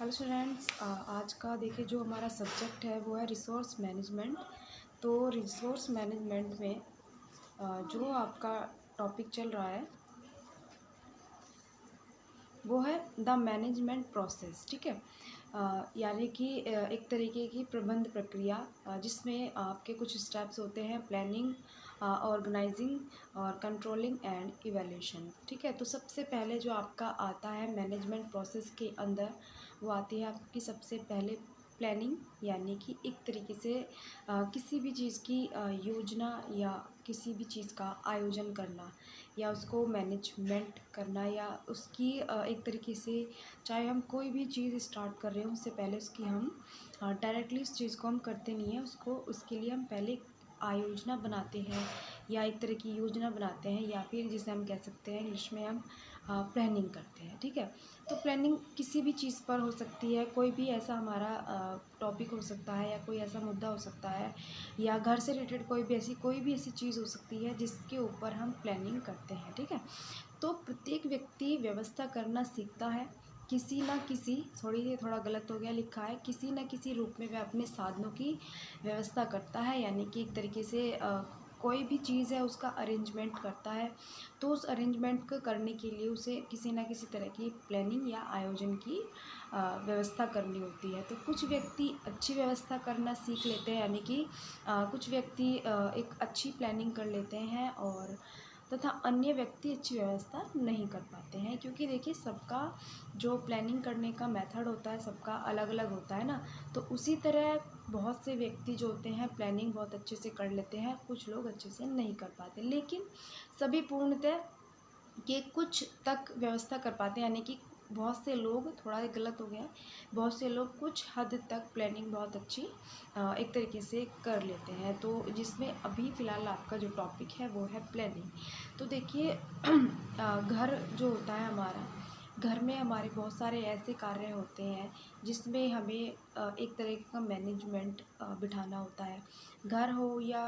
Hello students, आज का देखिए जो हमारा सब्जेक्ट है वो है रिसोर्स मैनेजमेंट। तो रिसोर्स मैनेजमेंट में जो आपका टॉपिक चल रहा है वो है द मैनेजमेंट प्रोसेस। ठीक है, यानी कि एक तरीके की प्रबंध प्रक्रिया जिसमें आपके कुछ स्टेप्स होते हैं: प्लानिंग, ऑर्गेनाइजिंग और कंट्रोलिंग एंड इवैल्यूएशन। ठीक है, तो सबसे पहले जो आपका आता है मैनेजमेंट प्रोसेस के अंदर, वो आती है आपकी सबसे पहले प्लानिंग। यानी कि एक तरीके से किसी भी चीज़ की योजना या किसी भी चीज़ का आयोजन करना या उसको मैनेजमेंट करना, या उसकी एक तरीके से चाहे हम कोई भी चीज़ स्टार्ट कर रहे हो उससे पहले उसकी हम डायरेक्टली उस चीज़ को हम करते नहीं हैं, उसको उसके लिए हम पहले आयोजना बनाते हैं या एक तरह की योजना बनाते हैं, या फिर जिसे हम कह सकते हैं इंग्लिश में हम प्लानिंग करते हैं। ठीक है, तो प्लानिंग किसी भी चीज़ पर हो सकती है, कोई भी ऐसा हमारा टॉपिक हो सकता है या कोई ऐसा मुद्दा हो सकता है, या घर से रिलेटेड कोई भी ऐसी चीज़ हो सकती है जिसके ऊपर हम प्लानिंग करते हैं। ठीक है, तो प्रत्येक व्यक्ति व्यवस्था करना सीखता है किसी ना किसी, थोड़ा गलत हो गया, लिखा है किसी न किसी रूप में वह अपने साधनों की व्यवस्था करता है। यानी कि एक तरीके से कोई भी चीज़ है उसका अरेंजमेंट करता है, तो उस अरेंजमेंट को करने के लिए उसे किसी न किसी तरह की प्लानिंग या आयोजन की व्यवस्था करनी होती है। तो कुछ व्यक्ति अच्छी व्यवस्था करना सीख लेते हैं, यानी कि कुछ व्यक्ति एक अच्छी प्लानिंग कर लेते हैं, और तथा अन्य व्यक्ति अच्छी व्यवस्था नहीं कर पाते हैं, क्योंकि देखिए सबका जो प्लानिंग करने का मेथड होता है सबका अलग अलग होता है ना। तो उसी तरह बहुत से व्यक्ति जो होते हैं प्लानिंग बहुत अच्छे से कर लेते हैं, कुछ लोग अच्छे से नहीं कर पाते, लेकिन सभी पूर्णतः के कुछ तक व्यवस्था कर पाते हैं। यानी कि बहुत से लोग, थोड़ा गलत हो गया, बहुत से लोग कुछ हद तक प्लानिंग बहुत अच्छी एक तरीके से कर लेते हैं। तो जिसमें अभी फ़िलहाल आपका जो टॉपिक है वो है प्लानिंग। तो देखिए घर जो होता है हमारा, घर में हमारे बहुत सारे ऐसे कार्य होते हैं जिसमें हमें एक तरह का मैनेजमेंट बिठाना होता है। घर हो या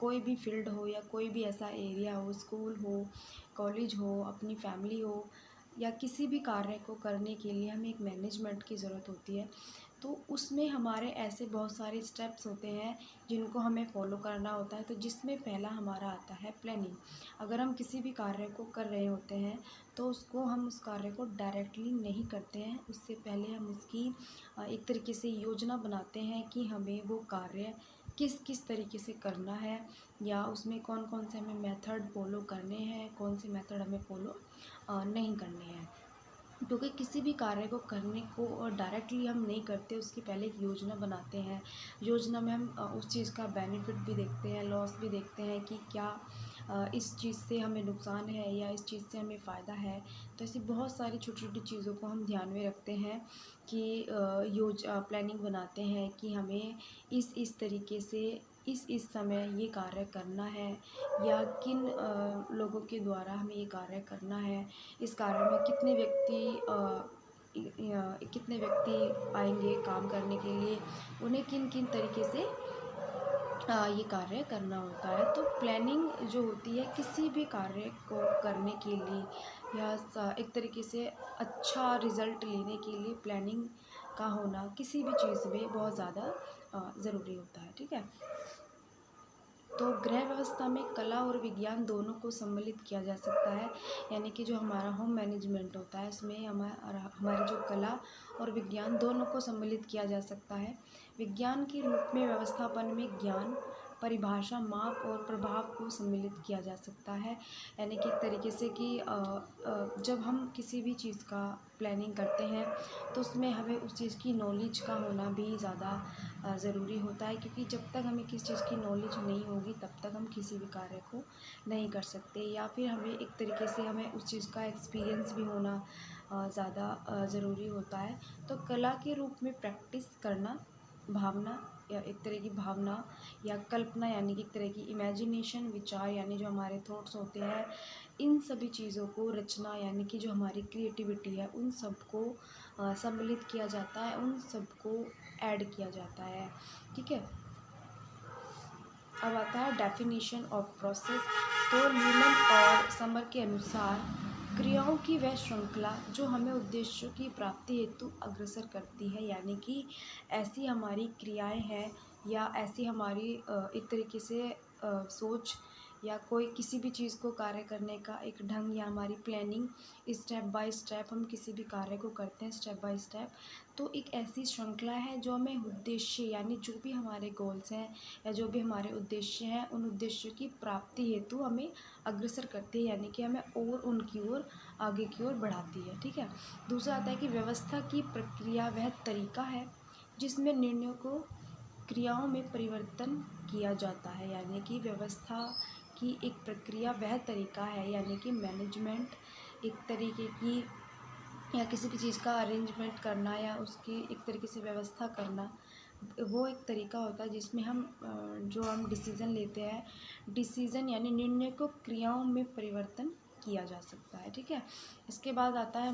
कोई भी फील्ड हो या कोई भी ऐसा एरिया हो, स्कूल हो, कॉलेज हो, अपनी फैमिली हो, या किसी भी कार्य को करने के लिए हमें एक मैनेजमेंट की ज़रूरत होती है। तो उसमें हमारे ऐसे बहुत सारे स्टेप्स होते हैं जिनको हमें फॉलो करना होता है। तो जिसमें पहला हमारा आता है प्लानिंग। अगर हम किसी भी कार्य को कर रहे होते हैं तो हम उस कार्य को डायरेक्टली नहीं करते हैं, उससे पहले हम उसकी एक तरीके से योजना बनाते हैं कि हमें वो कार्य किस किस तरीके से करना है, या उसमें कौन कौन से हमें मेथड फॉलो करने हैं, कौन से मेथड हमें फॉलो नहीं करने हैं। क्योंकि किसी भी कार्य को करने को और डायरेक्टली हम नहीं करते, उसकी पहले एक योजना बनाते हैं। योजना में हम उस चीज़ का बेनिफिट भी देखते हैं, लॉस भी देखते हैं कि क्या इस चीज़ से हमें नुकसान है या इस चीज़ से हमें फ़ायदा है। तो ऐसी बहुत सारी छोटी छोटी चीज़ों को हम ध्यान में रखते हैं कि प्लानिंग बनाते हैं कि हमें इस तरीके से इस समय ये कार्य करना है, या किन लोगों के द्वारा हमें ये कार्य करना है, इस कार्य में कितने व्यक्ति आएंगे काम करने के लिए, उन्हें किन किन तरीके से ये कार्य करना होता है। तो प्लानिंग जो होती है किसी भी कार्य को करने के लिए, या एक तरीके से अच्छा रिज़ल्ट लेने के लिए प्लानिंग का होना किसी भी चीज़ में बहुत ज़्यादा ज़रूरी होता है। ठीक है, तो गृह व्यवस्था में कला और विज्ञान दोनों को सम्मिलित किया जा सकता है। यानी कि जो हमारा होम मैनेजमेंट होता है उसमें हमारी जो कला और विज्ञान दोनों को सम्मिलित किया जा सकता है। विज्ञान के रूप में व्यवस्थापन में ज्ञान, परिभाषा, माप और प्रभाव को सम्मिलित किया जा सकता है। यानी कि एक तरीके से कि जब हम किसी भी चीज़ का प्लानिंग करते हैं तो उसमें हमें उस चीज़ की नॉलेज का होना भी ज़्यादा ज़रूरी होता है, क्योंकि जब तक हमें किसी चीज़ की नॉलेज नहीं होगी तब तक हम किसी भी कार्य को नहीं कर सकते, या फिर हमें एक तरीके से हमें उस चीज़ का एक्सपीरियंस भी होना ज़्यादा ज़रूरी होता है। तो कला के रूप में प्रैक्टिस करना, भावना या एक तरह की भावना या कल्पना, यानी कि एक तरह की इमेजिनेशन, विचार यानी जो हमारे थॉट्स होते हैं, इन सभी चीज़ों को रचना यानी कि जो हमारी क्रिएटिविटी है उन सब को सम्मिलित किया जाता है, उन सब को ऐड किया जाता है। ठीक है, अब आता है डेफिनेशन ऑफ प्रोसेस। तो न्यूमन और समर के अनुसार क्रियाओं की वह श्रृंखला जो हमें उद्देश्यों की प्राप्ति हेतु अग्रसर करती है, यानी कि ऐसी हमारी क्रियाएं हैं या ऐसी हमारी एक तरीके से सोच या कोई किसी भी चीज़ को कार्य करने का एक ढंग या हमारी प्लानिंग, स्टेप बाय स्टेप हम किसी भी कार्य को करते हैं स्टेप बाय स्टेप। तो एक ऐसी श्रृंखला है जो हमें उद्देश्य यानी जो भी हमारे गोल्स हैं या जो भी हमारे उद्देश्य हैं उन उद्देश्यों की प्राप्ति हेतु हमें अग्रसर करती है, यानी कि हमें और उनकी ओर आगे की ओर बढ़ाती है। ठीक है। दूसरा आता है कि व्यवस्था की प्रक्रिया वह तरीका है जिसमें निर्णयों को क्रियाओं में परिवर्तन किया जाता है, यानी कि व्यवस्था की एक प्रक्रिया वह तरीका है, यानी कि मैनेजमेंट एक तरीके की या किसी भी चीज़ का अरेंजमेंट करना या उसकी एक तरीके से व्यवस्था करना, वो एक तरीका होता है जिसमें हम जो हम डिसीज़न लेते हैं, डिसीज़न यानी निर्णय को क्रियाओं में परिवर्तन किया जा सकता है। ठीक है। इसके बाद आता है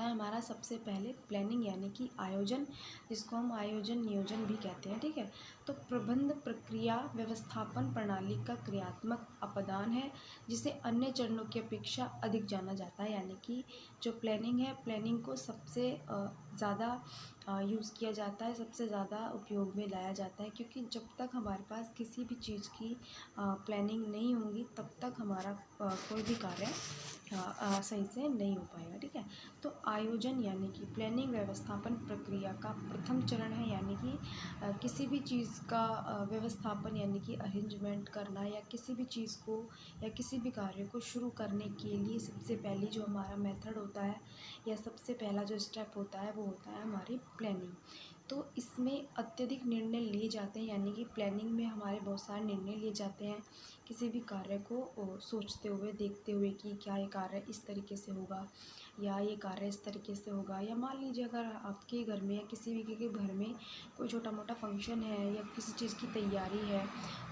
हमारा सबसे पहले प्लानिंग यानी कि आयोजन, जिसको हम आयोजन नियोजन भी कहते हैं। ठीक है। तो प्रबंध प्रक्रिया व्यवस्थापन प्रणाली का क्रियात्मक अपदान है जिसे अन्य चरणों की अपेक्षा अधिक जाना जाता है, यानी कि जो प्लानिंग है, प्लानिंग को सबसे ज़्यादा यूज़ किया जाता है, सबसे ज़्यादा उपयोग में लाया जाता है, क्योंकि जब तक हमारे पास किसी भी चीज़ की प्लानिंग नहीं होगी तब तक हमारा कोई भी कार्य सही से नहीं हो पाएगा। ठीक है। तो आयोजन यानी कि प्लानिंग व्यवस्थापन प्रक्रिया का प्रथम चरण है, यानी कि किसी भी चीज़ का व्यवस्थापन यानी कि अरेंजमेंट करना या किसी भी चीज़ को या किसी भी कार्य को शुरू करने के लिए सबसे पहली जो हमारा मेथड होता है या सबसे पहला जो स्टेप होता है वो होता है हमारी प्लानिंग। तो इसमें अत्यधिक निर्णय लिए जाते हैं, यानी कि प्लानिंग में हमारे बहुत सारे निर्णय लिए जाते हैं किसी भी कार्य को सोचते हुए, देखते हुए कि क्या ये कार्य इस तरीके से होगा या ये कार्य इस तरीके से होगा। या मान लीजिए अगर आपके घर में या किसी भी के घर में कोई छोटा मोटा फंक्शन है या किसी चीज़ की तैयारी है,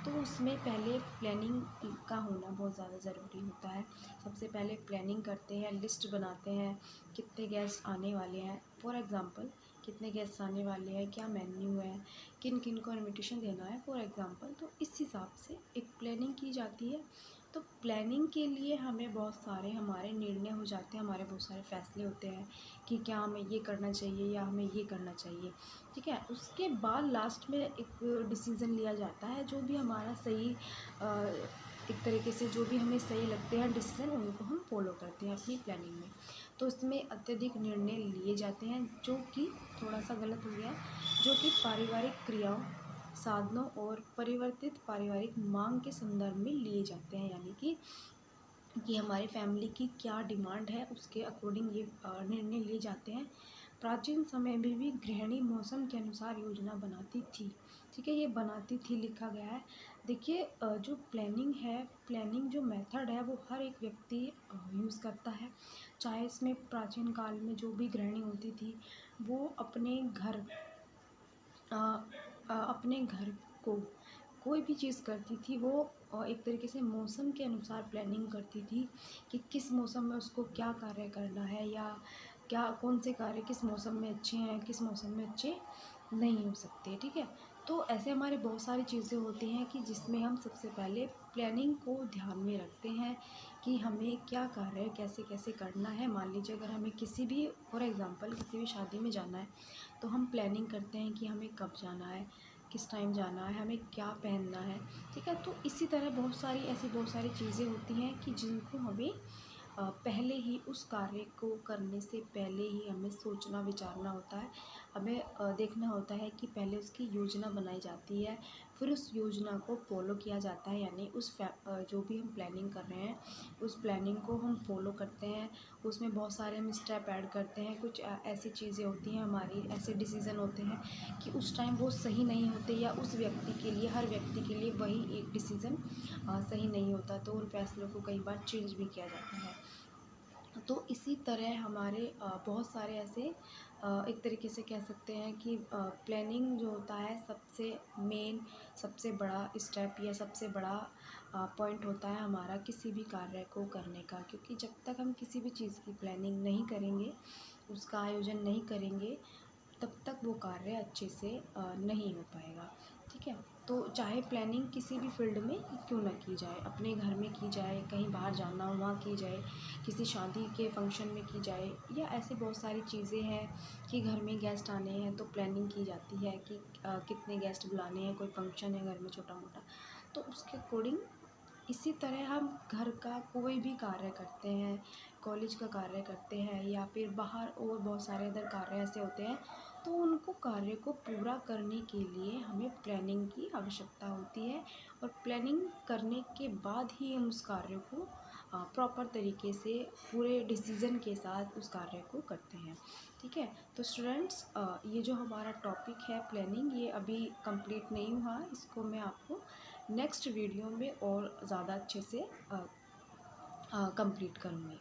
तो उसमें पहले प्लानिंग का होना बहुत ज़्यादा ज़रूरी होता है। सबसे पहले प्लानिंग करते हैं, लिस्ट बनाते हैं, कितने गेस्ट आने वाले हैं, फॉर एग्ज़ाम्पल कितने गेस्ट आने वाले हैं, क्या मेन्यू है, किन किन को इनविटेशन देना है फॉर एग्ज़ाम्पल। तो इस हिसाब से एक प्लानिंग की जाती है। तो प्लानिंग के लिए हमें बहुत सारे हमारे निर्णय हो जाते हैं, हमारे बहुत सारे फैसले होते हैं कि क्या हमें ये करना चाहिए या हमें ये करना चाहिए। ठीक है। उसके बाद लास्ट में एक डिसीज़न लिया जाता है, जो भी हमारा सही एक तरीके से जो भी हमें सही लगते हैं डिसीज़न, उनको हम फॉलो करते हैं अपनी प्लानिंग में। तो इसमें अत्यधिक निर्णय लिए जाते हैं जो कि थोड़ा सा गलत हो गया है, जो कि पारिवारिक क्रियाओं, साधनों और परिवर्तित पारिवारिक मांग के संदर्भ में लिए जाते हैं, यानी कि हमारी फैमिली की क्या डिमांड है उसके अकॉर्डिंग ये निर्णय लिए जाते हैं। प्राचीन समय में भी गृहिणी मौसम के अनुसार योजना बनाती थी। ठीक है। ये बनाती थी लिखा गया है। देखिए जो प्लानिंग है, प्लानिंग जो मेथड है वो हर एक व्यक्ति यूज़ करता है। चाहे इसमें प्राचीन काल में जो भी गृहिणी होती थी वो अपने घर को कोई भी चीज़ करती थी वो एक तरीके से मौसम के अनुसार प्लानिंग करती थी कि किस मौसम में उसको क्या कार्य करना है या क्या कौन से कार्य किस मौसम में अच्छे हैं, किस मौसम में अच्छे नहीं हो सकते। ठीक है। तो ऐसे हमारे बहुत सारी चीज़ें होती हैं कि जिसमें हम सबसे पहले प्लानिंग को ध्यान में रखते हैं कि हमें क्या कार्य कैसे कैसे करना है। मान लीजिए अगर हमें किसी भी फॉर एग्ज़ाम्पल किसी भी शादी में जाना है तो हम प्लानिंग करते हैं कि हमें कब जाना है, किस टाइम जाना है, हमें क्या पहनना है। ठीक है। तो इसी तरह बहुत सारी चीज़ें होती हैं कि जिनको हमें पहले ही उस कार्य को करने से पहले ही हमें सोचना विचारना होता है। हमें देखना होता है कि पहले उसकी योजना बनाई जाती है, फिर उस योजना को फॉलो किया जाता है, यानी जो भी हम प्लानिंग कर रहे हैं उस प्लानिंग को हम फॉलो करते हैं। उसमें बहुत सारे हम स्टेप ऐड करते हैं। कुछ ऐसी चीज़ें होती हैं हमारी, ऐसे डिसीज़न होते हैं कि उस टाइम वो सही नहीं होते या उस व्यक्ति के लिए, हर व्यक्ति के लिए वही एक डिसीज़न सही नहीं होता, तो उन फैसलों को कई बार चेंज भी किया जाता है। तो इसी तरह हमारे बहुत सारे ऐसे एक तरीके से कह सकते हैं कि प्लानिंग जो होता है सबसे मेन, सबसे बड़ा स्टेप या सबसे बड़ा पॉइंट होता है हमारा किसी भी कार्य को करने का, क्योंकि जब तक हम किसी भी चीज़ की प्लानिंग नहीं करेंगे, उसका आयोजन नहीं करेंगे, तब तक वो कार्य अच्छे से नहीं हो पाएगा। ठीक है। तो चाहे प्लानिंग किसी भी फील्ड में क्यों ना की जाए, अपने घर में की जाए, कहीं बाहर जाना हो वहाँ की जाए, किसी शादी के फंक्शन में की जाए, या ऐसी बहुत सारी चीज़ें हैं कि घर में गेस्ट आने हैं तो प्लानिंग की जाती है कि कितने गेस्ट बुलाने हैं, कोई फंक्शन है घर में छोटा मोटा, तो उसके अकॉर्डिंग इसी तरह हम घर का कोई भी कार्य करते हैं, कॉलेज का कार्य करते हैं, या फिर बाहर और बहुत सारे अदर कार्य ऐसे होते हैं, तो उनको कार्य को पूरा करने के लिए हमें प्लानिंग की आवश्यकता होती है, और प्लानिंग करने के बाद ही हम उस कार्य को प्रॉपर तरीके से पूरे डिसीज़न के साथ उस कार्य को करते हैं। ठीक है। तो स्टूडेंट्स, ये जो हमारा टॉपिक है प्लानिंग, ये अभी कंप्लीट नहीं हुआ, इसको मैं आपको नेक्स्ट वीडियो में और ज़्यादा अच्छे से कंप्लीट करूँगी।